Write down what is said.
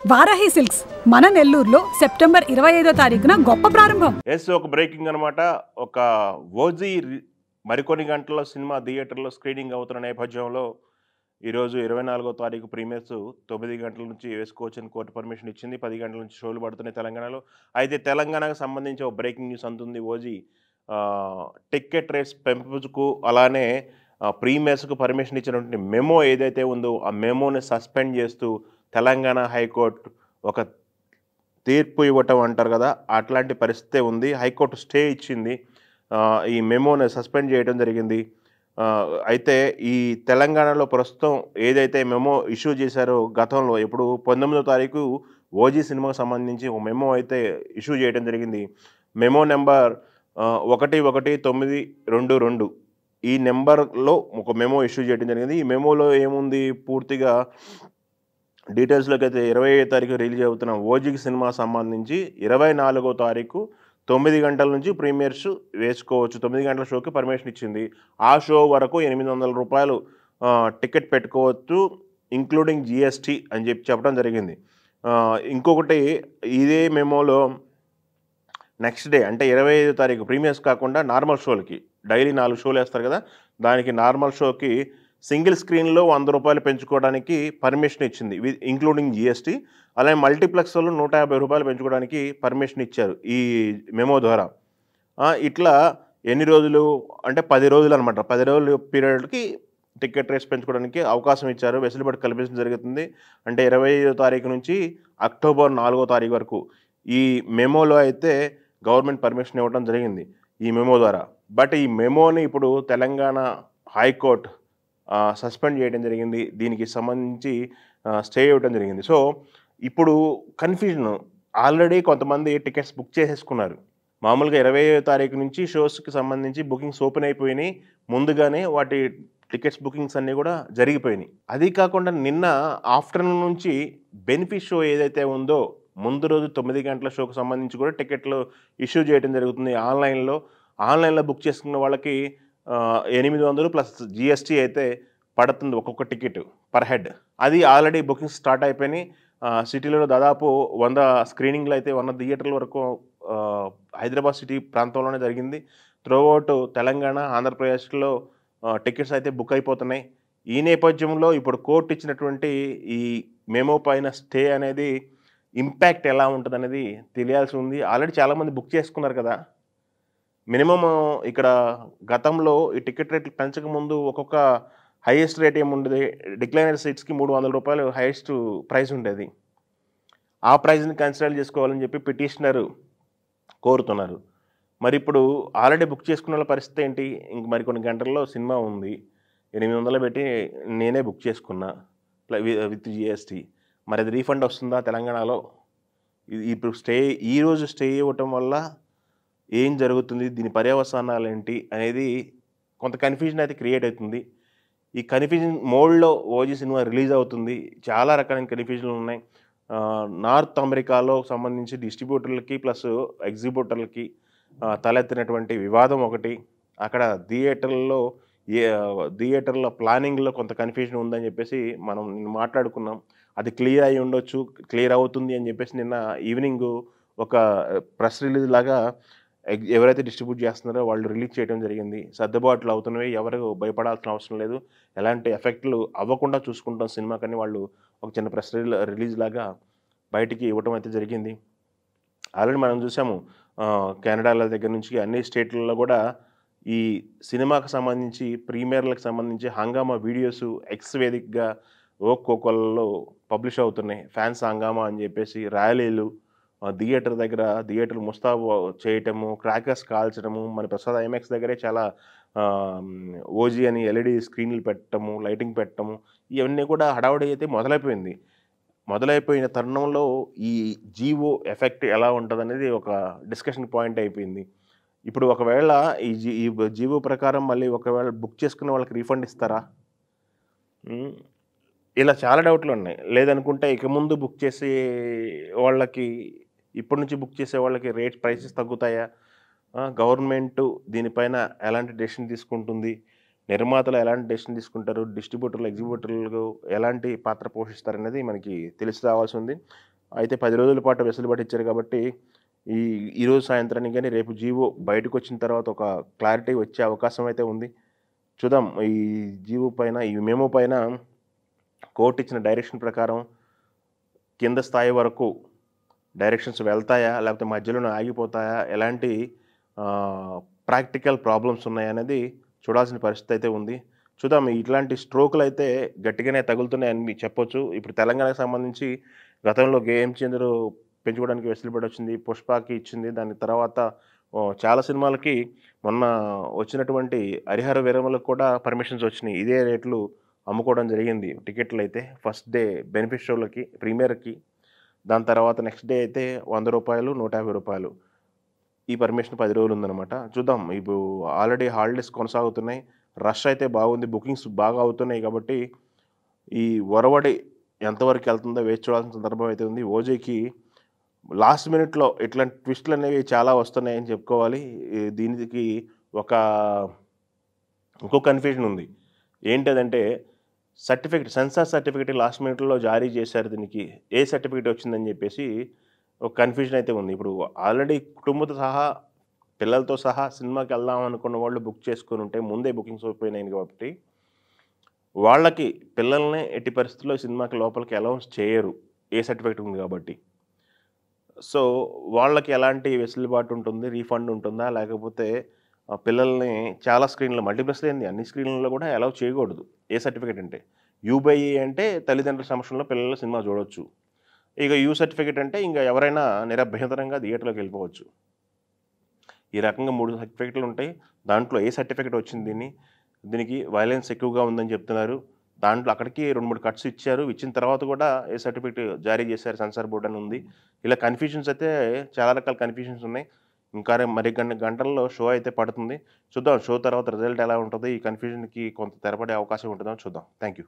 Varahi silks మన నెల్లూరులో September 25వ తారీఖున గొప్ప ప్రారంభం. ఒక బ్రేకింగ్ అనమాట. ఒక ఓజీ మరికొన్ని గంటల్లో సినిమా థియేటర్లో స్క్రీనింగ్ అవుతున్న నేపథ్యంలో ఈరోజు 24వ తారీఖు ప్రీమియర్స్ 9 గంటల నుంచి వేసుకోవచ్చని కోర్టు పర్మిషన్ ఇచ్చింది. 10 గంటల నుంచి షోలు పడుతున్నాయి తెలంగాణలో. అయితే తెలంగాణకు సంబంధించి ఒక బ్రేకింగ్ న్యూస్ అందుంది. ఓజీ టికెట్ రేట్స్ పెంపుకు అలానే ప్రీమియర్స్కు పర్మిషన్ ఇచ్చినటువంటి మెమో ఏదైతే ఉందో ఆ మెమోని సస్పెండ్ చేస్తూ తెలంగాణ హైకోర్టు ఒక తీర్పు ఇవ్వటం అంటారు కదా, అట్లాంటి పరిస్థితే ఉంది. హైకోర్టు స్టే ఇచ్చింది. ఈ మెమోని సస్పెండ్ చేయడం జరిగింది. అయితే ఈ తెలంగాణలో ప్రస్తుతం ఏదైతే మెమో ఇష్యూ చేశారో గతంలో ఇప్పుడు 19వ తారీఖు ఓజీ సినిమాకు సంబంధించి ఒక మెమో అయితే ఇష్యూ చేయడం జరిగింది. మెమో నెంబర్ 11922 ఈ నెంబర్లో ఒక మెమో ఇష్యూ చేయడం జరిగింది. ఈ మెమోలో ఏముంది పూర్తిగా డీటెయిల్స్లోకి అయితే 25వ తారీఖు రిలీజ్ అవుతున్న ఓజీకి సినిమా సంబంధించి 24వ తారీఖు 9 గంటల నుంచి ప్రీమియర్స్ వేసుకోవచ్చు. 9 గంటల షోకి పర్మిషన్ ఇచ్చింది. ఆ షో వరకు ₹800 టికెట్ పెట్టుకోవచ్చు, ఇంక్లూడింగ్ జిఎస్టీ అని చెప్పడం జరిగింది. ఇంకొకటి ఇదే మెమోలో నెక్స్ట్ డే అంటే 25వ తారీఖు ప్రీమియర్స్ కాకుండా నార్మల్ షోలకి డైలీ 4 షోలు వేస్తారు కదా, దానికి నార్మల్ షోకి సింగిల్ స్క్రీన్లో ₹100 పెంచుకోవడానికి పర్మిషన్ ఇచ్చింది ఇంక్లూడింగ్ జిఎస్టీ. అలాగే మల్టీప్లెక్స్లో ₹150 పెంచుకోవడానికి పర్మిషన్ ఇచ్చారు ఈ మెమో ద్వారా. ఇట్లా ఎన్ని రోజులు అంటే 10 రోజులు అనమాట. 10 రోజుల పీరియడ్కి టికెట్ రేట్స్ పెంచుకోవడానికి అవకాశం ఇచ్చారు, వెసులుబాటు కల్పించడం జరుగుతుంది. అంటే 25వ తారీఖు నుంచి అక్టోబర్ 4వ తారీఖు వరకు ఈ మెమోలో అయితే గవర్నమెంట్ పర్మిషన్ ఇవ్వడం జరిగింది ఈ మెమో ద్వారా. బట్ ఈ మెమోని ఇప్పుడు తెలంగాణ హైకోర్టు సస్పెండ్ చేయడం జరిగింది. దీనికి సంబంధించి స్టే ఇవ్వడం జరిగింది. సో ఇప్పుడు కన్ఫ్యూజన్, ఆల్రెడీ కొంతమంది టికెట్స్ బుక్ చేసేసుకున్నారు. మామూలుగా 25వ తారీఖు నుంచి షోస్కి సంబంధించి బుకింగ్స్ ఓపెన్ అయిపోయినాయి. ముందుగానే వాటి టికెట్స్ బుకింగ్స్ అన్నీ కూడా జరిగిపోయినాయి. అది కాకుండా నిన్న ఆఫ్టర్నూన్ నుంచి బెనిఫిట్ షో ఏదైతే ఉందో ముందు రోజు 9 గంటల షోకి సంబంధించి కూడా టికెట్లు ఇష్యూ చేయడం జరుగుతుంది ఆన్లైన్లో బుక్ చేసుకున్న వాళ్ళకి 800 ప్లస్ జిఎస్టీ అయితే పడుతుంది ఒక్కొక్క టికెట్ పర్ హెడ్. అది ఆల్రెడీ బుకింగ్స్ స్టార్ట్ అయిపోయినాయి. సిటీలో దాదాపు 100 స్క్రీనింగ్లు అయితే 100 థియేటర్ల వరకు హైదరాబాద్ సిటీ ప్రాంతంలోనే జరిగింది. త్రూఅవుట్ తెలంగాణ, ఆంధ్రప్రదేశ్లో టికెట్స్ అయితే బుక్ అయిపోతున్నాయి. ఈ నేపథ్యంలో ఇప్పుడు కోర్టు ఇచ్చినటువంటి ఈ మెమో పైన స్టే అనేది ఇంపాక్ట్ ఎలా ఉంటుంది అనేది తెలియాల్సి ఉంది. ఆల్రెడీ చాలామంది బుక్ చేసుకున్నారు కదా. మినిమమ్ ఇక్కడ గతంలో ఈ టికెట్ రేట్లు పెంచకముందు ఒక్కొక్క హైయెస్ట్ రేట్ ఏముండేది, డిక్లైనర్ సీట్స్కి ₹300 హైయెస్ట్ ప్రైస్ ఉండేది. ఆ ప్రైస్ని కన్సిడర్ చేసుకోవాలని చెప్పి పిటిషనర్ కోరుతున్నారు. మరి ఇప్పుడు ఆల్రెడీ బుక్ చేసుకున్న వాళ్ళ పరిస్థితి ఏంటి? ఇంక మరికొన్ని గంటల్లో సినిమా ఉంది, 800 పెట్టి నేనే బుక్ చేసుకున్నా విత్ జిఎస్టీ. మరి అది రీఫండ్ వస్తుందా తెలంగాణలో? ఇప్పుడు ఈరోజు స్టే ఇవ్వటం వల్ల ఏం జరుగుతుంది, దీని పర్యవసానాలు ఏంటి అనేది కొంత కన్ఫ్యూజన్ అయితే క్రియేట్ అవుతుంది. ఈ కన్ఫ్యూజన్ మోడ్లో ఓజీ సినిమా రిలీజ్ అవుతుంది. చాలా రకాలైన కన్ఫ్యూజన్లు ఉన్నాయి. నార్త్ అమెరికాలో సంబంధించి డిస్ట్రిబ్యూటర్లకి ప్లస్ ఎగ్జిబ్యూటర్లకి తలెత్తినటువంటి వివాదం ఒకటి. అక్కడ థియేటర్ల ప్లానింగ్లో కొంత కన్ఫ్యూజన్ ఉందని చెప్పేసి మనం మాట్లాడుకున్నాం. అది క్లియర్ అయి ఉండొచ్చు, క్లియర్ అవుతుంది అని చెప్పేసి నిన్న ఈవినింగ్ ఒక ప్రెస్ రిలీజ్ లాగా ఎవరైతే డిస్ట్రిబ్యూట్ చేస్తున్నారో వాళ్ళు రిలీజ్ చేయడం జరిగింది. సర్దుబాట్లు అవుతున్నవి, ఎవరు భయపడాల్సిన అవసరం లేదు, ఎలాంటి ఎఫెక్ట్లు అవ్వకుండా చూసుకుంటాం సినిమాకని వాళ్ళు ఒక చిన్న ప్రెస్ రిలీజ్ లాగా బయటికి ఇవ్వటం అయితే జరిగింది. ఆల్రెడీ మనం చూసాము కెనడాల దగ్గర నుంచి అన్ని స్టేట్లలో కూడా ఈ సినిమాకు సంబంధించి ప్రీమియర్లకు సంబంధించి హంగామా వీడియోస్ ఎక్స్ వేదికగా కోకోలలో పబ్లిష్ అవుతున్నాయి. ఫ్యాన్స్ హంగామా అని చెప్పేసి ర్యాలీలు, థియేటర్ ముస్తాబు చేయటము, క్రాకర్స్ కాల్చడము, మన ప్రసాద్ ఐమాక్స్ దగ్గరే చాలా ఓజీ అని ఎల్ఈడి స్క్రీన్లు పెట్టడము, లైటింగ్ పెట్టడము, ఇవన్నీ కూడా హడావుడి అయితే మొదలైపోయిన తరుణంలో ఈ జియో ఎఫెక్ట్ ఎలా ఉంటుంది అనేది ఒక డిస్కషన్ పాయింట్ అయిపోయింది. ఇప్పుడు ఒకవేళ ఈ జియో ప్రకారం మళ్ళీ ఒకవేళ బుక్ చేసుకున్న వాళ్ళకి రీఫండ్ ఇస్తారా? ఇలా చాలా డౌట్లు ఉన్నాయి. లేదనుకుంటే ఇక ముందు బుక్ చేసే వాళ్ళకి, ఇప్పటి నుంచి బుక్ చేసే వాళ్ళకి ప్రైసెస్ తగ్గుతాయా? గవర్నమెంటు దీనిపైన ఎలాంటి డెసిషన్ తీసుకుంటుంది? నిర్మాతలు ఎలాంటి డెసిషన్ తీసుకుంటారు, డిస్ట్రిబ్యూటర్లు ఎగ్జిబ్యూటర్లు ఎలాంటి పాత్ర పోషిస్తారనేది మనకి తెలిసి రావాల్సి ఉంది. అయితే 10 రోజుల పాటు వెసులుబాటు ఇచ్చారు కాబట్టి ఈ ఈరోజు సాయంత్రానికి గాని, రేపు జీవో బయటకొచ్చిన తర్వాత ఒక క్లారిటీ వచ్చే అవకాశం అయితే ఉంది. చూద్దాం ఈ జీవో పైన, ఈ మెమో పైన కోర్ట్ ఇచ్చిన డైరెక్షన్ ప్రకారం కింద స్థాయి వరకు డైరెక్షన్స్ వెళ్తాయా? లేకపోతే మధ్యలోనే ఆగిపోతాయా? ఎలాంటి ప్రాక్టికల్ ప్రాబ్లమ్స్ ఉన్నాయనేది చూడాల్సిన పరిస్థితి అయితే ఉంది. చూద్దాం ఇట్లాంటి స్ట్రోకులయితే గట్టిగానే తగులుతున్నాయని చెప్పొచ్చు. ఇప్పుడు తెలంగాణకు సంబంధించి గతంలో గేమ్ చేంజర్ పెంచుకోవడానికి వెసులుబాటు వచ్చింది. 'పుష్పకి' ఇచ్చింది. దాని తర్వాత చాలా సినిమాలకి మొన్న వచ్చినటువంటి 'హరిహర వీరమల'కు కూడా పర్మిషన్స్ వచ్చినాయి. ఇదే రేట్లు అమ్ముకోవడం జరిగింది టికెట్లయితే. ఫస్ట్ డే బెనిఫిట్ షోలకి, ప్రీమియర్‌కి. దాని తర్వాత నెక్స్ట్ డే అయితే రూ. 100, రూ. 150. ఈ పర్మిషన్ 10 రోజులు ఉందనమాట. చూద్దాం ఇప్పుడు ఆల్రెడీ హాలిడేస్ కొనసాగుతున్నాయి. రష్ అయితే బాగుంది. బుకింగ్స్ బాగా అవుతున్నాయి కాబట్టి ఈ ఒరవడి ఎంతవరకు వెళ్తుందో వేచి చూడాల్సిన సందర్భం అయితే ఉంది. ఓజీకి లాస్ట్ మినిట్‌లో ఇట్లాంటి ట్విస్ట్‌లనేవి చాలా వస్తున్నాయని చెప్పుకోవాలి. దీనికి ఒక ఇంకో కన్‌ఫ్యూజన్ ఉంది. ఏంటదంటే సెన్సార్ సర్టిఫికేట్ లాస్ట్ మినిట్‌లో జారీ చేశారు దీనికి. ఏ సర్టిఫికేట్ వచ్చిందని చెప్పేసి ఒక కన్‌ఫ్యూజన్ అయితే ఉంది. ఇప్పుడు ఆల్రెడీ కుటుంబంతో సహా, పిల్లలతో సహా సినిమాకెళ్దాం అనుకున్న వాళ్ళు బుక్ చేసుకొనుంటే ముందే బుకింగ్స్ అయిపోయినాయి కాబట్టి, వాళ్ళకి పిల్లల్ని ఎట్టి పరిస్థితుల్లో సినిమాకి లోపలికి అలౌన్స్ చేయరు. ఏ సర్టిఫికేట్ ఉంది కాబట్టి. సో, వాళ్ళకి ఎలాంటి వెసులుబాటు ఉంటుంది? రీఫండ్ ఉంటుందా? లేకపోతే పిల్లల్ని చాలా స్క్రీన్‌లో మల్టీప్లెక్స్ ఏంది అన్ని స్క్రీన్‌లలో కూడా అలౌ చేయకూడదు. ఏ సర్టిఫికేట్ అంటే. యూ/ఏ అంటే తల్లిదండ్రుల సమక్షంలో పిల్లలు సినిమా చూడొచ్చు. ఇక యూ సర్టిఫికేట్ అంటే ఇంక ఎవరైనా నిరభ్యంతరంగా థియేటర్‌లోకి వెళ్ళిపోవచ్చు. ఈ రకంగా 3 సర్టిఫికేట్‌లు ఉంటాయి. దాంట్లో ఏ సర్టిఫికేట్ వచ్చింది దీనికి వయలెన్స్ ఎక్కువగా ఉందని చెప్తున్నారు. దాంట్లో అక్కడికి 2, 3 కట్స్ ఇచ్చారు. ఇచ్చిన తర్వాత కూడా ఏ సర్టిఫికేట్ జారీ చేశారు సెన్సార్ బోర్డ్ అని ఉంది. ఇలా కన్‌ఫ్యూజన్స్ అయితే చాలా రకాల కన్‌ఫ్యూజన్స్ ఉన్నాయి. ఇంకా మరి కొన్ని గంటల్లో షో అయితే పడుతుంది. చూద్దాం షో తర్వాత రిజల్ట్ ఎలా ఉంటది? ఈ కన్‌ఫ్యూజన్‌కి కొంత తెరపడే అవకాశం ఉంటదో చూద్దాం. Thank you.